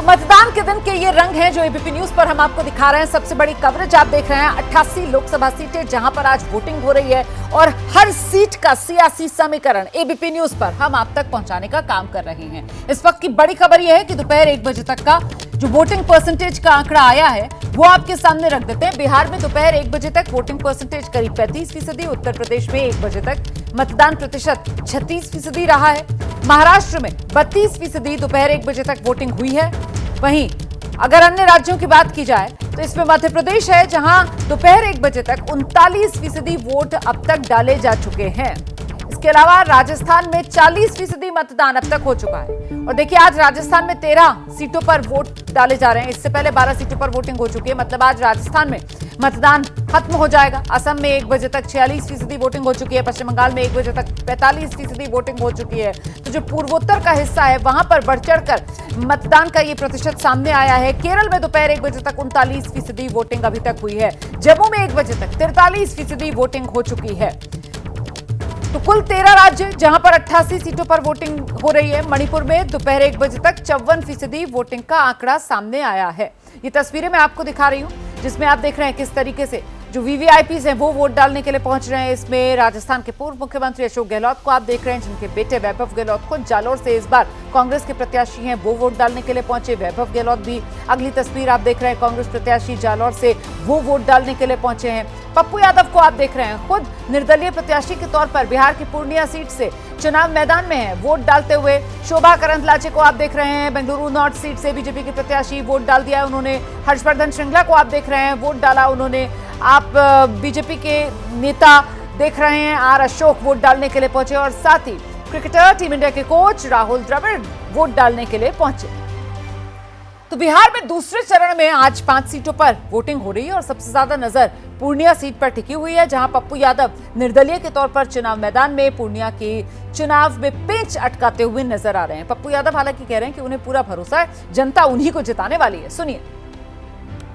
मतदान के दिन के ये रंग हैं जो एबीपी न्यूज पर हम आपको दिखा रहे हैं। सबसे बड़ी कवरेज आप देख रहे हैं 88 लोकसभा सीटें जहां पर आज वोटिंग हो रही है और हर सीट का सियासी समीकरण एबीपी न्यूज पर हम आप तक पहुंचाने का काम कर रहे हैं। इस वक्त की बड़ी खबर यह है कि दोपहर 1 बजे तक का जो वोटिंग परसेंटेज का आंकड़ा आया है वो आपके सामने रख देते हैं। बिहार में दोपहर 1 बजे तक वोटिंग परसेंटेज करीब 35%, उत्तर प्रदेश में 1 बजे तक मतदान प्रतिशत 36% रहा है, महाराष्ट्र में 32% दोपहर 1 बजे तक वोटिंग हुई है। वहीं अगर अन्य राज्यों की बात की जाए तो इसमें मध्य प्रदेश है जहां दोपहर 1 बजे तक 39% वोट अब तक डाले जा चुके हैं। इसके अलावा राजस्थान में 40% मतदान अब तक हो चुका है। और देखिए आज राजस्थान में 13 सीटों पर वोट डाले जा रहे हैं। इससे पहले 12 सीटों पर वोटिंग हो चुकी है, मतलब आज राजस्थान में मतदान खत्म हो जाएगा। असम में 1 बजे तक 46% वोटिंग हो चुकी है, पश्चिम बंगाल में 1 बजे तक 45% वोटिंग हो चुकी है। तो जो पूर्वोत्तर का हिस्सा है वहां पर बढ़ चढ़कर मतदान का ये प्रतिशत सामने आया है। केरल में दोपहर 1 बजे तक 39% वोटिंग अभी तक हुई है। जम्मू में 1 बजे तक 43% वोटिंग हो चुकी है। तो कुल 13 राज्य जहां पर 88 सीटों पर वोटिंग हो रही है। मणिपुर में दोपहर 1 बजे तक 54% वोटिंग का आंकड़ा सामने आया है। ये तस्वीरें मैं आपको दिखा रही हूं जिसमें आप देख रहे हैं किस तरीके से जो वीवीआईपीज हैं वो वोट डालने के लिए पहुंच रहे हैं। इसमें राजस्थान के पूर्व मुख्यमंत्री अशोक गहलोत को आप देख रहे हैं, जिनके बेटे वैभव गहलोत को जालोर से इस बार कांग्रेस के प्रत्याशी हैं वो वोट डालने के लिए पहुंचे। वैभव गहलोत भी अगली तस्वीर आप देख रहे हैं, कांग्रेस प्रत्याशी जालोर से वो वोट डालने के लिए पहुंचे हैं। पप्पू यादव को आप देख रहे हैं, खुद निर्दलीय प्रत्याशी के तौर पर बिहार की पूर्णिया सीट से चुनाव मैदान में है वोट डालते हुए। शोभा करंदलाजे को आप देख रहे हैं, बेंगलुरु नॉर्थ सीट से बीजेपी के प्रत्याशी वोट डाल दिया है उन्होंने। हर्षवर्धन श्रृंगला को आप देख रहे हैं, वोट डाला उन्होंने। आप बीजेपी के नेता देख रहे हैं आर अशोक वोट डालने के लिए पहुंचे और साथ ही क्रिकेटर टीम इंडिया के कोच राहुल द्रविड़ वोट डालने के लिए पहुंचे। तो बिहार में दूसरे चरण में आज 5 सीटों पर वोटिंग हो रही है और सबसे ज्यादा नजर पूर्णिया सीट पर टिकी हुई है, जहां पप्पू यादव निर्दलीय के तौर पर चुनाव मैदान में पूर्णिया के चुनाव में पेंच अटकाते हुए नजर आ रहे हैं। पप्पू यादव हालांकि कह रहे हैं कि उन्हें पूरा भरोसा है, जनता उन्हीं को जिताने वाली है। सुनिए।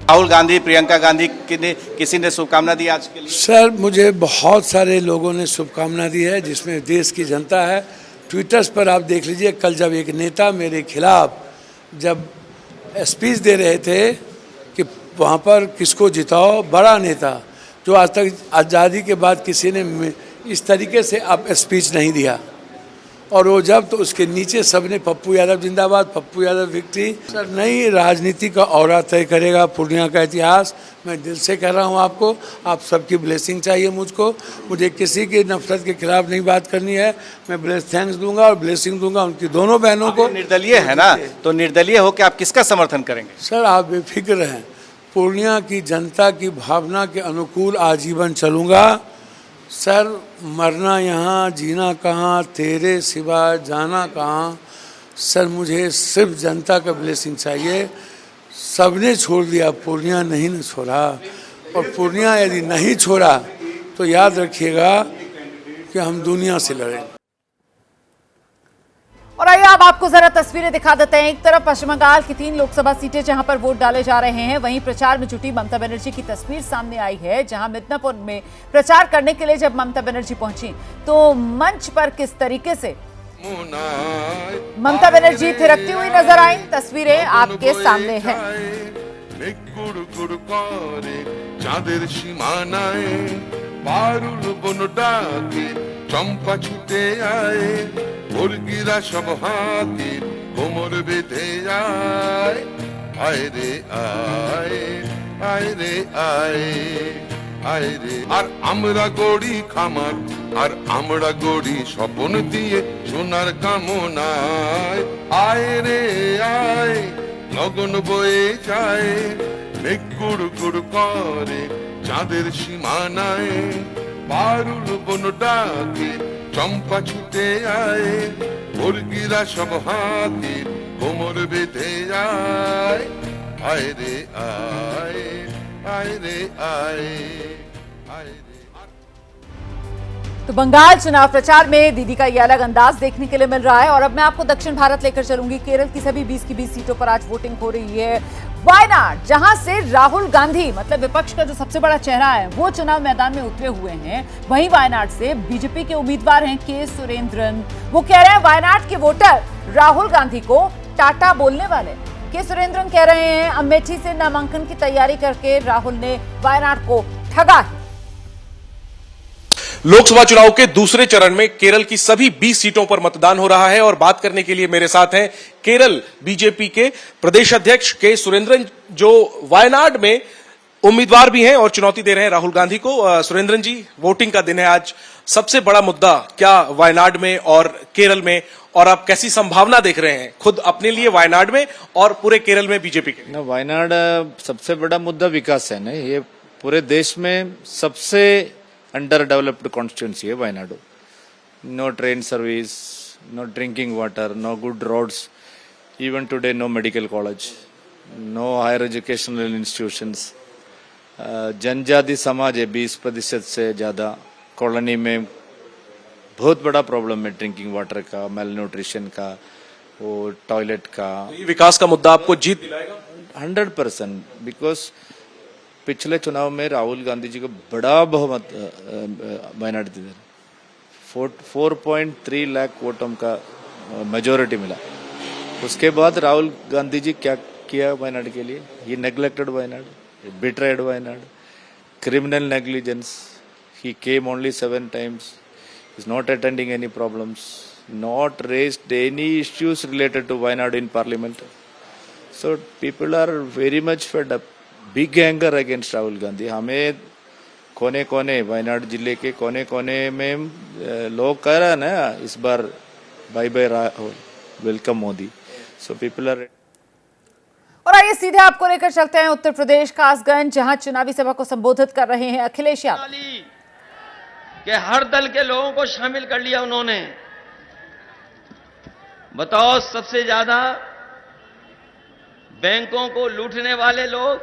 राहुल गांधी, प्रियंका गांधी किसी ने शुभकामना दी आज के लिए? सर मुझे बहुत सारे लोगों ने शुभकामना दी है, जिसमें देश की जनता है। ट्विटर्स पर आप देख लीजिए, कल जब एक नेता मेरे खिलाफ जब स्पीच दे रहे थे कि वहाँ पर किसको जिताओ, बड़ा नेता जो आज तक आज़ादी के बाद किसी ने इस तरीके से अब स्पीच नहीं दिया, और वो जब तो उसके नीचे सबने पप्पू यादव जिंदाबाद, पप्पू यादव विक्ट्री। सर नई राजनीति का औरा तय करेगा पूर्णिया का इतिहास। मैं दिल से कह रहा हूँ आपको, आप सबकी ब्लेसिंग चाहिए मुझको। मुझे किसी की नफरत के खिलाफ नहीं बात करनी है। मैं थैंक्स दूंगा और ब्लेसिंग दूंगा उनकी दोनों बहनों को। निर्दलीय है ना, तो निर्दलीय होकर आप किसका समर्थन करेंगे? सर आप बेफिक्र रहें, पूर्णिया की जनता की भावना के अनुकूल आजीवन चलूँगा। सर मरना यहाँ, जीना कहाँ, तेरे सिवा जाना कहाँ। सर मुझे सिर्फ जनता का ब्लेसिंग चाहिए। सबने छोड़ दिया, पूर्णिया नहीं न छोड़ा, और पूर्णिया यदि नहीं छोड़ा तो याद रखिएगा कि हम दुनिया से लड़ेंगे। और आइए अब आपको जरा तस्वीरें दिखा देते हैं। एक तरफ पश्चिम बंगाल की 3 लोकसभा सीटें जहां पर वोट डाले जा रहे हैं, वहीं प्रचार में जुटी ममता बनर्जी की तस्वीर सामने आई है, जहां मिदनापुर में प्रचार करने के लिए जब ममता बनर्जी पहुंची तो मंच पर किस तरीके से ममता बनर्जी थिरकती हुई नजर आई, तस्वीरें आपके सामने हैं। चंपा छुटे आए, मुर्गीरा सब हाथी कोमर बेঁধে যায়। आए रे आए, आए रे आए, आए रे। আর আমরা গড়ি খামার, আর আমরা গড়ি স্বপন দিয়ে সোনার কামনায়। আয় রে আয়, লগন বয়ে যায়, মেঘ গুড় গুড় করে চাঁদের সীমানায়। পারুল বন ডাকে চম্পা ছুটে আয়, মুরগিরা সব হাতি কোমর বেঁধে যায়। আয় রে আয়, আয় রে আয়, আয় রে। तो बंगाल चुनाव प्रचार में दीदी का ये अलग अंदाज देखने के लिए मिल रहा है। और अब मैं आपको दक्षिण भारत लेकर चलूंगी। केरल की सभी 20 की 20 सीटों पर आज वोटिंग हो रही है। वायनाड जहां से राहुल गांधी मतलब विपक्ष का जो सबसे बड़ा चेहरा है वो चुनाव मैदान में उतरे हुए हैं, वहीं वायनाड से बीजेपी के उम्मीदवार हैं के सुरेंद्रन। वो कह रहे हैं वायनाड के वोटर राहुल गांधी को टाटा बोलने वाले। के सुरेंद्रन कह रहे हैं अमेठी से नामांकन की तैयारी करके राहुल ने वायनाड को ठगा। लोकसभा चुनाव के दूसरे चरण में केरल की सभी 20 सीटों पर मतदान हो रहा है और बात करने के लिए मेरे साथ हैं केरल बीजेपी के प्रदेश अध्यक्ष के सुरेंद्रन, जो वायनाड में उम्मीदवार भी हैं और चुनौती दे रहे हैं राहुल गांधी को। सुरेंद्रन जी, वोटिंग का दिन है आज, सबसे बड़ा मुद्दा क्या वायनाड में और केरल में, और आप कैसी संभावना देख रहे हैं खुद अपने लिए वायनाड में और पूरे केरल में बीजेपी के? ना, वायनाड सबसे बड़ा मुद्दा विकास है ना, ये पूरे देश में सबसे अंडर डेवलप्ड कॉन्स्टिट्यूंसी है Wayanad. No train service, no drinking water, no good roads, even today no medical college, no higher educational institutions. जनजाति समाज है 20% से ज्यादा। कॉलोनी में बहुत बड़ा प्रॉब्लम है ड्रिंकिंग वाटर का, मेल न्यूट्रिशन का, वो टॉयलेट का। ये विकास का मुद्दा आपको जीत दिलाएगा 100%, बिकॉज पिछले चुनाव में राहुल गांधी जी को बड़ा बहुमत वायनाड दिया, 4.3 लाख वोटों का मेजोरिटी मिला। उसके बाद राहुल गांधी जी क्या किया वायनाड के लिए? ये neglected Wayanad, betrayed Wayanad, criminal negligence. He came only 7 times. He's not attending any problems, not raised any issues related to Wayanad in parliament. So people are very much fed up. Big anger against Rahul Gandhi. हमें कोने कोने वायनाड जिले के कोने कोने में लोग कह रहे हैं ना इस बार bye bye Rahul, welcome Modi. So people are. और आइए सीधे आपको लेकर चलते हैं उत्तर प्रदेश कासगंज, जहां चुनावी सभा को संबोधित कर रहे हैं अखिलेश यादव। कि हर दल के लोगों को शामिल कर लिया उन्होंने। बताओ, सबसे ज्यादा बैंकों को लूटने वाले लोग,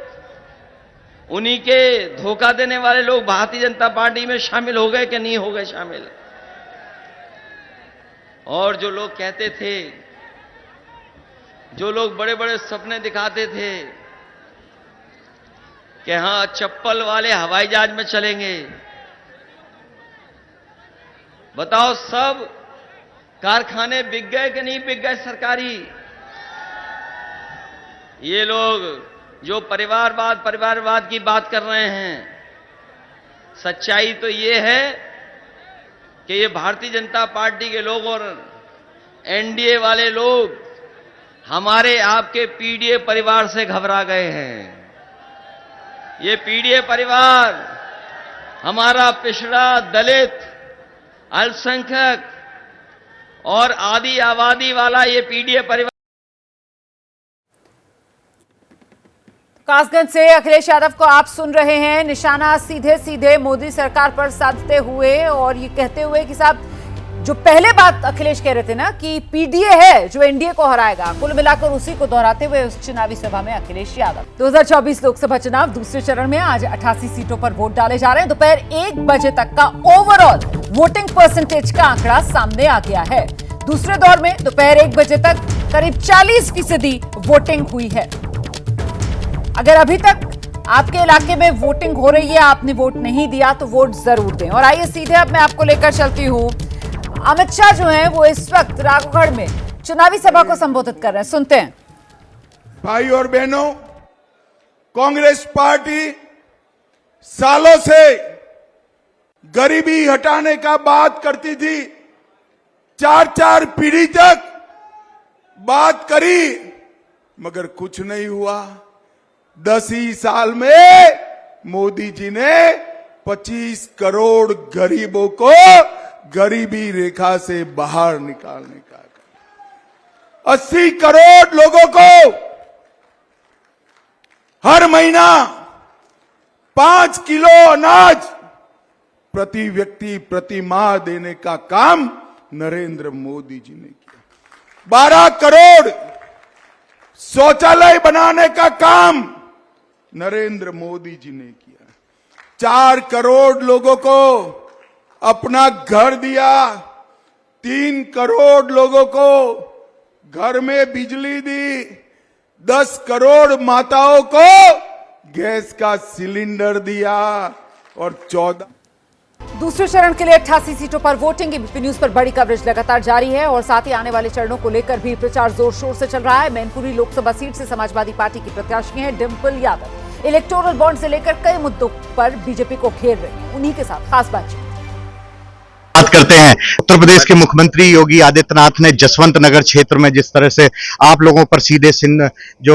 उन्हीं के धोखा देने वाले लोग भारतीय जनता पार्टी में शामिल हो गए कि नहीं हो गए शामिल? और जो लोग कहते थे, जो लोग बड़े बड़े सपने दिखाते थे कि हां चप्पल वाले हवाई जहाज में चलेंगे, बताओ सब कारखाने बिक गए कि नहीं बिक गए सरकारी? ये लोग जो परिवारवाद की बात कर रहे हैं, सच्चाई तो ये है कि ये भारतीय जनता पार्टी के लोग और एनडीए वाले लोग हमारे आपके पीडीए परिवार से घबरा गए हैं। ये पीडीए परिवार हमारा पिछड़ा, दलित, अल्पसंख्यक और आदि आबादी वाला ये पीडीए परिवार। कासगंज से अखिलेश यादव को आप सुन रहे हैं, निशाना सीधे सीधे मोदी सरकार पर साधते हुए और ये कहते हुए कि साहब जो पहले बात अखिलेश कह रहे थे ना कि पीडीए है जो एनडीए को हराएगा, कुल मिलाकर उसी को दोहराते हुए उस चुनावी सभा में अखिलेश यादव। 2024 लोकसभा चुनाव दूसरे चरण में आज 88 सीटों पर वोट डाले जा रहे हैं। दोपहर 1 बजे तक का ओवरऑल वोटिंग परसेंटेज का आंकड़ा सामने आ गया है। दूसरे दौर में दोपहर 1 बजे तक करीब 40% वोटिंग हुई है। अगर अभी तक आपके इलाके में वोटिंग हो रही है, आपने वोट नहीं दिया तो वोट जरूर दें। और आइए सीधे अब मैं आपको लेकर चलती हूं, अमित शाह जो हैं वो इस वक्त राघवगढ़ में चुनावी सभा को संबोधित कर रहे हैं, सुनते हैं। भाई और बहनों, कांग्रेस पार्टी सालों से गरीबी हटाने का बात करती थी, 4 पीढ़ी तक बात करी, मगर कुछ नहीं हुआ। 10 ही साल में मोदी जी ने 25 करोड़ गरीबों को गरीबी रेखा से बाहर निकालने का, 80 करोड़ लोगों को हर महीना 5 किलो अनाज प्रति व्यक्ति प्रति माह देने का काम नरेंद्र मोदी जी ने किया। 12 करोड़ शौचालय बनाने का काम नरेंद्र मोदी जी ने किया। 4 करोड़ लोगों को अपना घर दिया, 3 करोड़ लोगों को घर में बिजली दी, 10 करोड़ माताओं को गैस का सिलेंडर दिया और 14 दूसरे चरण के लिए 88 सीटों पर वोटिंग। एबीपी न्यूज पर बड़ी कवरेज लगातार जारी है और साथ ही आने वाले चरणों को लेकर भी प्रचार जोर शोर से चल रहा है। मैनपुरी लोकसभा सीट से समाजवादी पार्टी की प्रत्याशी हैं डिंपल यादव। इलेक्टोरल बॉन्ड से लेकर कई मुद्दों पर बीजेपी को घेर रही है। उन्हीं के साथ खास बातचीत बात करते हैं। उत्तर प्रदेश के मुख्यमंत्री योगी आदित्यनाथ ने जसवंत नगर क्षेत्र में जिस तरह से आप लोगों पर सीधे जो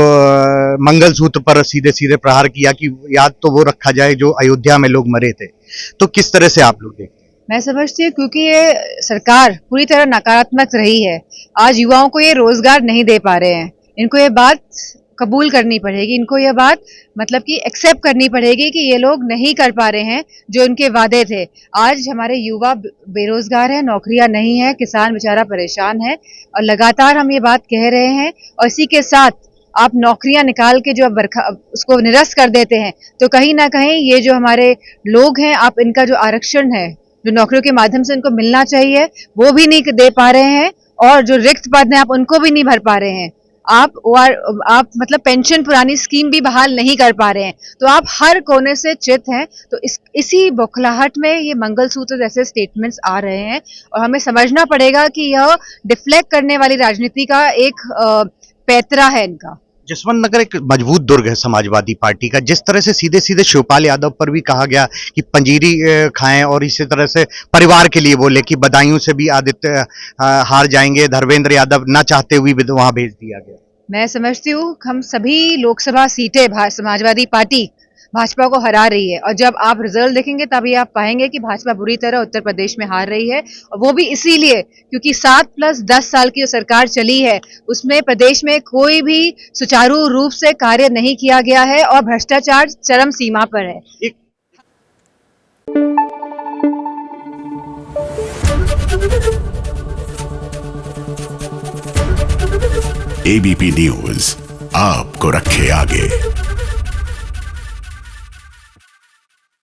मंगलसूत्र पर सीधे सीधे प्रहार किया कि याद तो वो रखा जाए जो अयोध्या में लोग मरे थे, तो किस तरह से आप लोग देखते हैं? मैं समझती हूँ क्योंकि ये सरकार पूरी तरह नकारात्मक रही है। आज युवाओं को ये रोजगार नहीं दे पा रहे हैं। इनको ये बात कबूल करनी पड़ेगी, इनको ये बात मतलब कि एक्सेप्ट करनी पड़ेगी कि ये लोग नहीं कर पा रहे हैं जो इनके वादे थे। आज हमारे युवा बेरोजगार हैं, नौकरियां नहीं है, किसान बेचारा परेशान है और लगातार हम ये बात कह रहे हैं। और इसी के साथ आप नौकरियां निकाल के जो उसको निरस्त कर देते हैं, तो कहीं ना कहीं ये जो हमारे लोग हैं, आप इनका जो आरक्षण है जो नौकरियों के माध्यम से इनको मिलना चाहिए वो भी नहीं दे पा रहे हैं और जो रिक्त पद हैं आप उनको भी नहीं भर पा रहे हैं। आप मतलब पेंशन पुरानी स्कीम भी बहाल नहीं कर पा रहे हैं। तो आप हर कोने से चित हैं। तो इसी बौखलाहट में ये मंगलसूत्र जैसे स्टेटमेंट्स आ रहे हैं और हमें समझना पड़ेगा कि यह डिफ्लेक्ट करने वाली राजनीति का एक पैतरा है इनका। जसवंत नगर एक मजबूत दुर्ग है समाजवादी पार्टी का। जिस तरह से सीधे सीधे शिवपाल यादव पर भी कहा गया कि पंजीरी खाएं और इसी तरह से परिवार के लिए बोले कि बदायूं से भी आदित्य हार जाएंगे, धर्मेंद्र यादव ना चाहते हुए भी वहां भेज दिया गया। मैं समझती हूँ हम सभी लोकसभा सीटें समाजवादी पार्टी भाजपा को हरा रही है और जब आप रिजल्ट देखेंगे तभी आप पाएंगे कि भाजपा बुरी तरह उत्तर प्रदेश में हार रही है। और वो भी इसीलिए क्योंकि 7+10 साल की जो सरकार चली है उसमें प्रदेश में कोई भी सुचारू रूप से कार्य नहीं किया गया है और भ्रष्टाचार चरम सीमा पर है। एबीपी न्यूज आपको रखे आगे।